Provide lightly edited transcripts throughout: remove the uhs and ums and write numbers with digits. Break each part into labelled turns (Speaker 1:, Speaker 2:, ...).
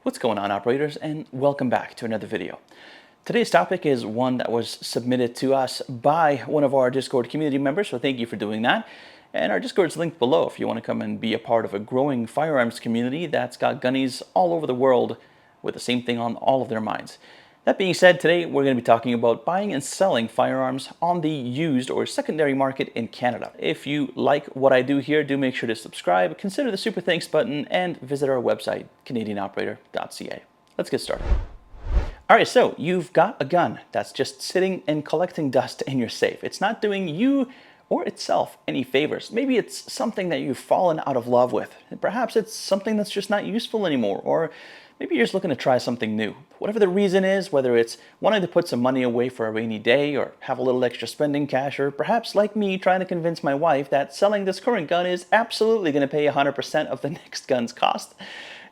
Speaker 1: What's going on, operators, and welcome back to another video. Today's topic is one that was submitted to us by one of our Discord community members, so thank you for doing that. And our Discord's linked below if you want to come and be a part of a growing firearms community that's got gunnies all over the world with the same thing on all of their minds. That being said, today we're going to be talking about buying and selling firearms on the used or secondary market in Canada. If you like what I do here, do make sure to subscribe, consider the super thanks button, and visit our website, canadianoperator.ca. Let's get started. Alright, so you've got a gun that's just sitting and collecting dust in your safe. It's not doing you or itself any favors. Maybe it's something that you've fallen out of love with. Perhaps it's something that's just not useful anymore, or maybe you're just looking to try something new. Whatever the reason is, whether it's wanting to put some money away for a rainy day or have a little extra spending cash, or perhaps like me trying to convince my wife that selling this current gun is absolutely going to pay 100% of the next gun's cost.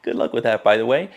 Speaker 1: Good luck with that, by the way.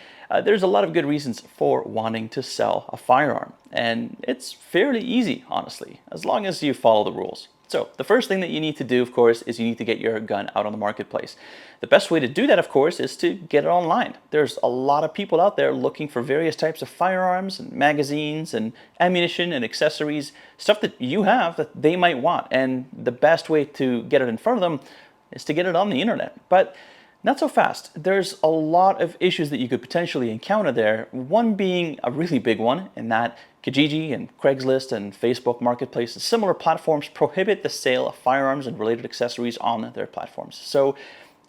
Speaker 1: There's a lot of good reasons for wanting to sell a firearm, and it's fairly easy, honestly, as long as you follow the rules. So the first thing that you need to do, of course, is you need to get your gun out on the marketplace. The best way to do that, of course, is to get it online. There's a lot of people out there looking for various types of firearms and magazines and ammunition and accessories, stuff that you have that they might want. And the best way to get it in front of them is to get it on the internet. But not so fast. There's a lot of issues that you could potentially encounter there, one being a really big one, in that Kijiji and Craigslist and Facebook Marketplace and similar platforms prohibit the sale of firearms and related accessories on their platforms. So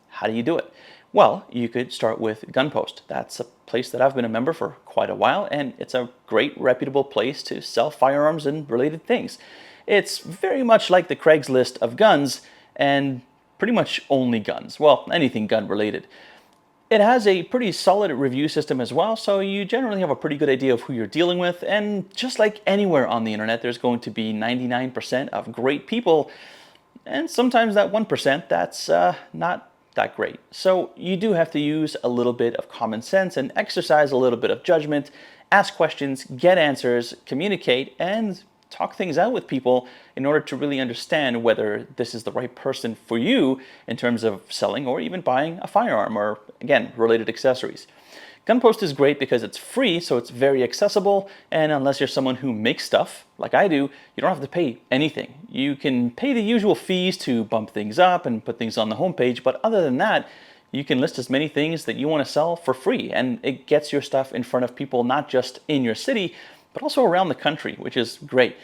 Speaker 1: how do you do it? Well, you could start with Gunpost. That's a place that I've been a member for quite a while, and it's a great, reputable place to sell firearms and related things. It's very much like the Craigslist of guns, and pretty much only guns. Well, anything gun related. It has a pretty solid review system as well, so you generally have a pretty good idea of who you're dealing with, and just like anywhere on the internet, there's going to be 99% of great people, and sometimes that 1% that's not that great. So you do have to use a little bit of common sense and exercise a little bit of judgment, ask questions, get answers, communicate, and talk things out with people in order to really understand whether this is the right person for you in terms of selling or even buying a firearm or, again, related accessories. Gunpost is great because it's free, so it's very accessible, and unless you're someone who makes stuff, like I do, you don't have to pay anything. You can pay the usual fees to bump things up and put things on the homepage, but other than that, you can list as many things that you want to sell for free, and it gets your stuff in front of people not just in your city, but also around the country, which is great.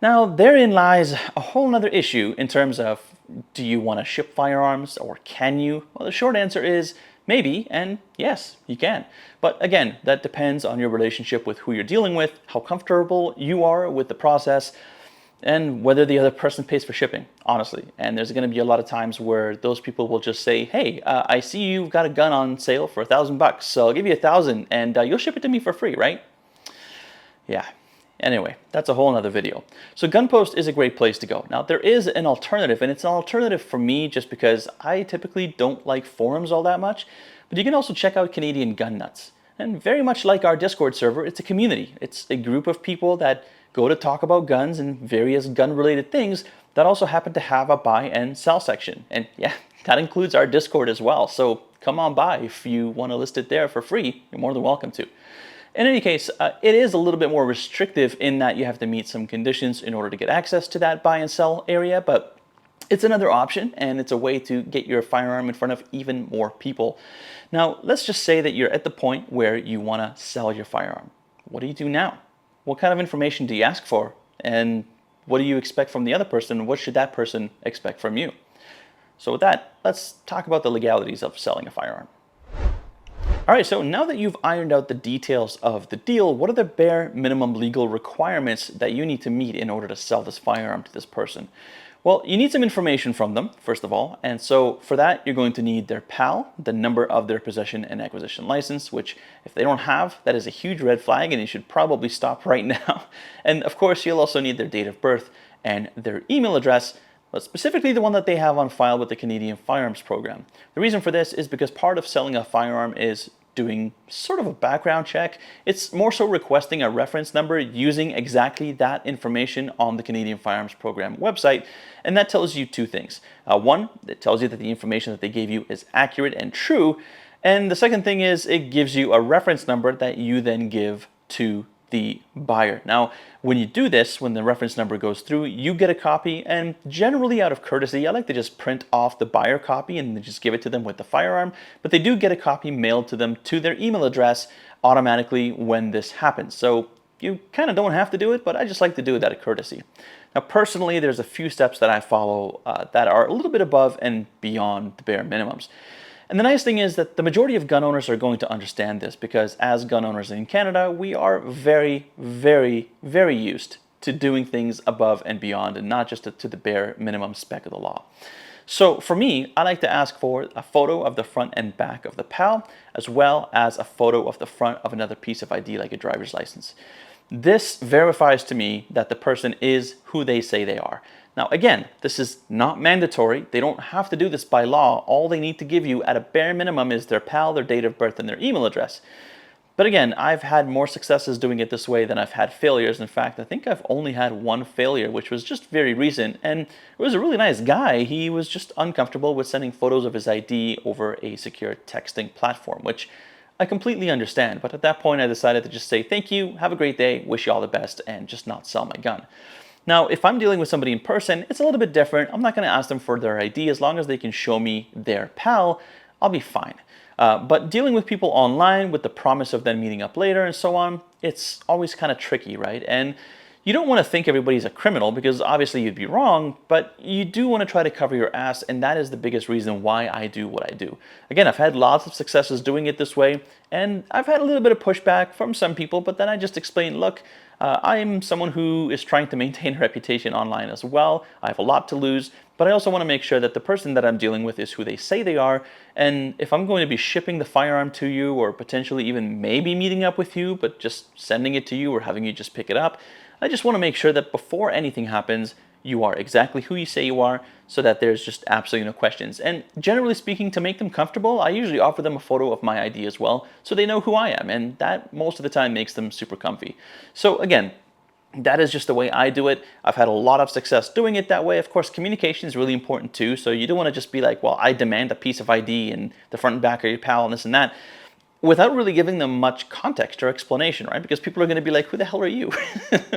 Speaker 1: Now, therein lies a whole nother issue in terms of, do you want to ship firearms, or can you? Well, the short answer is maybe, and yes, you can. But again, that depends on your relationship with who you're dealing with, how comfortable you are with the process, and whether the other person pays for shipping, honestly. And there's going to be a lot of times where those people will just say, hey, I see you've got a gun on sale for $1,000, so I'll give you $1,000 and you'll ship it to me for free, right? Yeah. Anyway, that's a whole nother video. So Gunpost is a great place to go. Now, there is an alternative, and it's an alternative for me just because I typically don't like forums all that much, but you can also check out Canadian Gun Nuts. And very much like our Discord server, it's a community. It's a group of people that go to talk about guns and various gun-related things that also happen to have a buy and sell section. And yeah, that includes our Discord as well. So come on by if you want to list it there for free. You're more than welcome to. In any case, it is a little bit more restrictive in that you have to meet some conditions in order to get access to that buy and sell area, but it's another option, and it's a way to get your firearm in front of even more people. Now, let's just say that you're at the point where you want to sell your firearm. What do you do now? What kind of information do you ask for? And what do you expect from the other person? What should that person expect from you? So with that, let's talk about the legalities of selling a firearm. All right, so now that you've ironed out the details of the deal, what are the bare minimum legal requirements that you need to meet in order to sell this firearm to this person? Well, you need some information from them, first of all, and so for that, you're going to need their PAL, the number of their possession and acquisition license, which if they don't have, that is a huge red flag and you should probably stop right now. And of course, you'll also need their date of birth and their email address, but specifically the one that they have on file with the Canadian Firearms program. The reason for this is because part of selling a firearm is doing sort of a background check. It's more so requesting a reference number using exactly that information on the Canadian Firearms program website, and that tells you two things. One, it tells you that the information that they gave you is accurate and true, And the second thing is it gives you a reference number that you then give to the buyer. Now, when you do this, when the reference number goes through, you get a copy, and generally out of courtesy, I like to just print off the buyer copy and just give it to them with the firearm, but they do get a copy mailed to them to their email address automatically when this happens. So you kind of don't have to do it, but I just like to do it out of courtesy. Now, personally, there's a few steps that I follow that are a little bit above and beyond the bare minimums. And the nice thing is that the majority of gun owners are going to understand this, because as gun owners in Canada, we are very, very, very used to doing things above and beyond, and not just to the bare minimum spec of the law. So for me, I like to ask for a photo of the front and back of the PAL, as well as a photo of the front of another piece of ID like a driver's license. This verifies to me that the person is who they say they are. Now, again, this is not mandatory. They don't have to do this by law. All they need to give you at a bare minimum is their PAL, their date of birth, and their email address. But again, I've had more successes doing it this way than I've had failures. In fact, I think I've only had one failure, which was just very recent. And it was a really nice guy. He was just uncomfortable with sending photos of his ID over a secure texting platform, which I completely understand. But at that point, I decided to just say, thank you, have a great day, wish you all the best, and just not sell my gun. Now, if I'm dealing with somebody in person, it's a little bit different. I'm not going to ask them for their ID. As long as they can show me their PAL, I'll be fine. But dealing with people online with the promise of them meeting up later and so on, it's always kind of tricky, right? And you don't want to think everybody's a criminal, because obviously you'd be wrong, but you do want to try to cover your ass, and that is the biggest reason why I do what I do. Again, I've had lots of successes doing it this way, and I've had a little bit of pushback from some people, but then I just explain, look, I'm someone who is trying to maintain a reputation online as well. I have a lot to lose, but I also want to make sure that the person that I'm dealing with is who they say they are. And if I'm going to be shipping the firearm to you, or potentially even maybe meeting up with you, but just sending it to you or having you just pick it up, I just want to make sure that before anything happens, you are exactly who you say you are, so that there's just absolutely no questions. And generally speaking, to make them comfortable, I usually offer them a photo of my ID as well, so they know who I am, and that most of the time makes them super comfy. So again, that is just the way I do it. I've had a lot of success doing it that way. Of course, communication is really important too, so you don't want to just be like, well, I demand a piece of ID and the front and back of your PAL and this and that, without really giving them much context or explanation, right? Because people are going to be like, who the hell are you,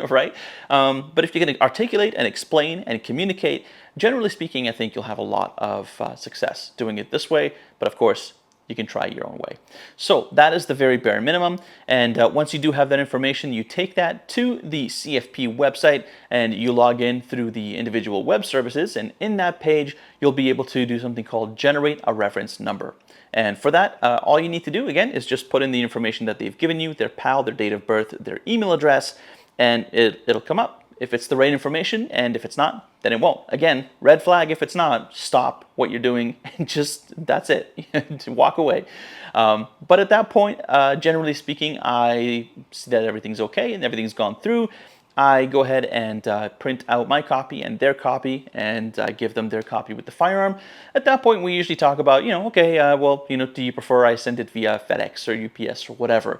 Speaker 1: right? But if you can articulate and explain and communicate, generally speaking, I think you'll have a lot of success doing it this way. But of course, you can try your own way. So that is the very bare minimum. And once you do have that information, you take that to the CFP website and you log in through the individual web services. And in that page, you'll be able to do something called generate a reference number. And for that, all you need to do, again, is just put in the information that they've given you, their PAL, their date of birth, their email address, and it'll come up if it's the right information, and if it's not, then it won't. Again, red flag if it's not, stop what you're doing, and just, that's it, walk away. But at that point, generally speaking, I see that everything's okay and everything's gone through. I go ahead and print out my copy and their copy, and I give them their copy with the firearm. At that point, we usually talk about, okay, well, do you prefer I send it via FedEx or UPS or whatever?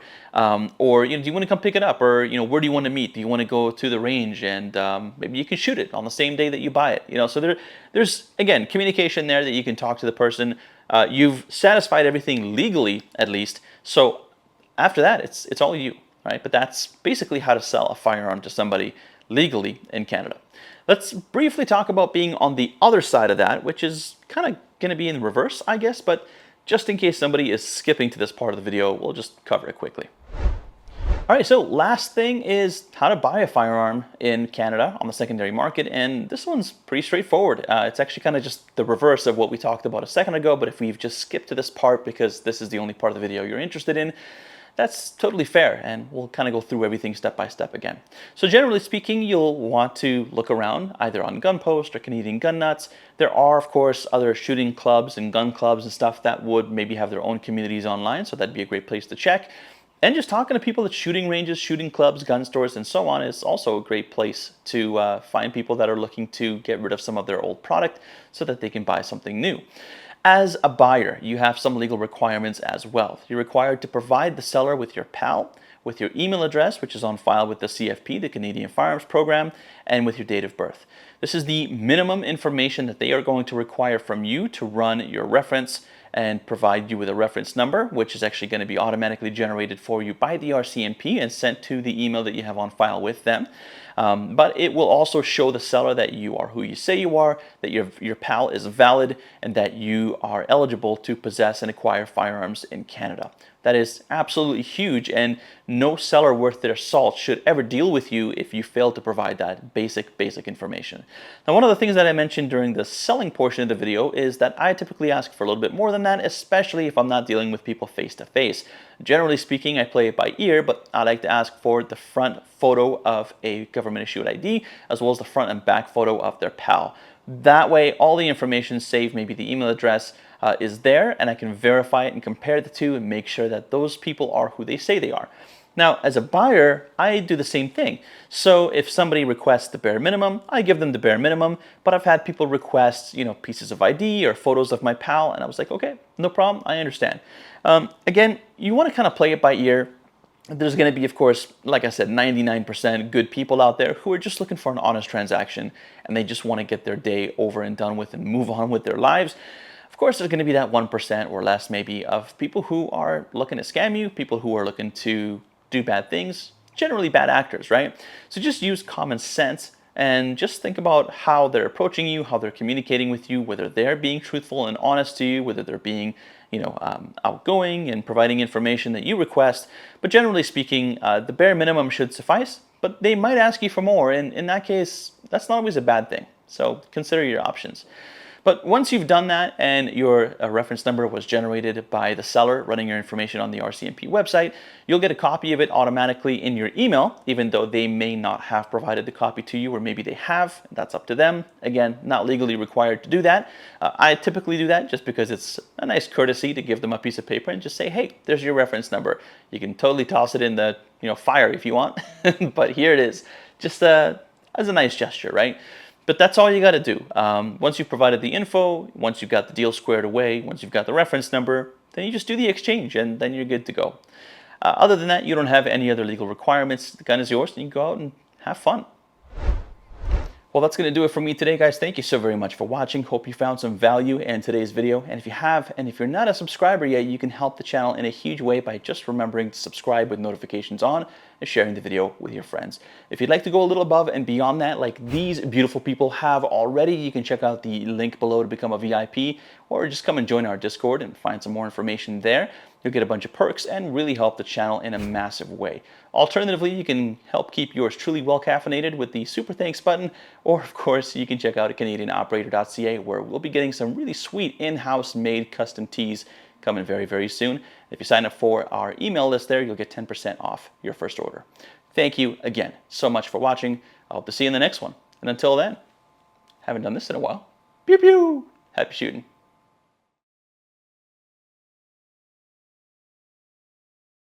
Speaker 1: Or, do you want to come pick it up? Or, where do you want to meet? Do you want to go to the range and maybe you can shoot it on the same day that you buy it? So there's, again, communication there that you can talk to the person. You've satisfied everything legally, at least. So after that, it's all you. Right? But that's basically how to sell a firearm to somebody legally in Canada. Let's briefly talk about being on the other side of that, which is kind of going to be in reverse, I guess, but just in case somebody is skipping to this part of the video, we'll just cover it quickly. All right, so last thing is how to buy a firearm in Canada on the secondary market, and this one's pretty straightforward. It's actually kind of just the reverse of what we talked about a second ago, but if we've just skipped to this part because this is the only part of the video you're interested in, that's totally fair, and we'll kind of go through everything step by step again. So generally speaking, you'll want to look around either on Gunpost or Canadian Gun Nuts. There are, of course, other shooting clubs and gun clubs and stuff that would maybe have their own communities online, so that'd be a great place to check. And just talking to people at shooting ranges, shooting clubs, gun stores, and so on is also a great place to find people that are looking to get rid of some of their old product so that they can buy something new. As a buyer, you have some legal requirements as well. You're required to provide the seller with your PAL, with your email address, which is on file with the CFP, the Canadian Firearms Program, and with your date of birth. This is the minimum information that they are going to require from you to run your reference. and provide you with a reference number, which is actually going to be automatically generated for you by the RCMP and sent to the email that you have on file with them. But it will also show the seller that you are who you say you are, that your PAL is valid, and that you are eligible to possess and acquire firearms in Canada. That is absolutely huge, and no seller worth their salt should ever deal with you if you fail to provide that basic information. Now, one of the things that I mentioned during the selling portion of the video is that I typically ask for a little bit more than that, especially if I'm not dealing with people face to face. Generally speaking, I play it by ear, but I like to ask for the front photo of a government issued ID, as well as the front and back photo of their PAL. That way, all the information saved, maybe the email address, is there, and I can verify it and compare the two and make sure that those people are who they say they are. Now, as a buyer, I do the same thing. So if somebody requests the bare minimum, I give them the bare minimum, but I've had people request, pieces of ID or photos of my PAL, and I was like, okay, no problem, I understand. Again, you want to kind of play it by ear. There's going to be, of course, like I said, 99% good people out there who are just looking for an honest transaction, and they just want to get their day over and done with and move on with their lives. Of course, there's going to be that 1% or less maybe of people who are looking to scam you, people who are looking to do bad things, generally bad actors, right? So just use common sense and just think about how they're approaching you, how they're communicating with you, whether they're being truthful and honest to you, whether they're being outgoing and providing information that you request. But generally speaking, the bare minimum should suffice, but they might ask you for more, and in that case, that's not always a bad thing. So consider your options. But once you've done that and your reference number was generated by the seller running your information on the RCMP website, you'll get a copy of it automatically in your email, even though they may not have provided the copy to you, or maybe they have. That's up to them. Again, not legally required to do that. I typically do that just because it's a nice courtesy to give them a piece of paper and just say, hey, there's your reference number. You can totally toss it in the fire if you want, but here it is, just as a nice gesture, right? But that's all you got to do. Once you've provided the info, once you've got the deal squared away, once you've got the reference number, then you just do the exchange and then you're good to go. Other than that, you don't have any other legal requirements. The gun is yours and you can go out and have fun. Well, that's going to do it for me today, guys. Thank you so very much for watching. Hope you found some value in today's video. And if you have, and if you're not a subscriber yet, you can help the channel in a huge way by just remembering to subscribe with notifications on and sharing the video with your friends. If you'd like to go a little above and beyond that, like these beautiful people have already, you can check out the link below to become a VIP, or just come and join our Discord and find some more information there. You'll get a bunch of perks and really help the channel in a massive way. Alternatively, you can help keep yours truly well caffeinated with the super thanks button, or of course, you can check out CanadianOperator.ca, where we'll be getting some really sweet in-house made custom tees coming very, very soon. If you sign up for our email list there, you'll get 10% off your first order. Thank you again so much for watching. I hope to see you in the next one. And until then, haven't done this in a while. Pew pew! Happy shooting.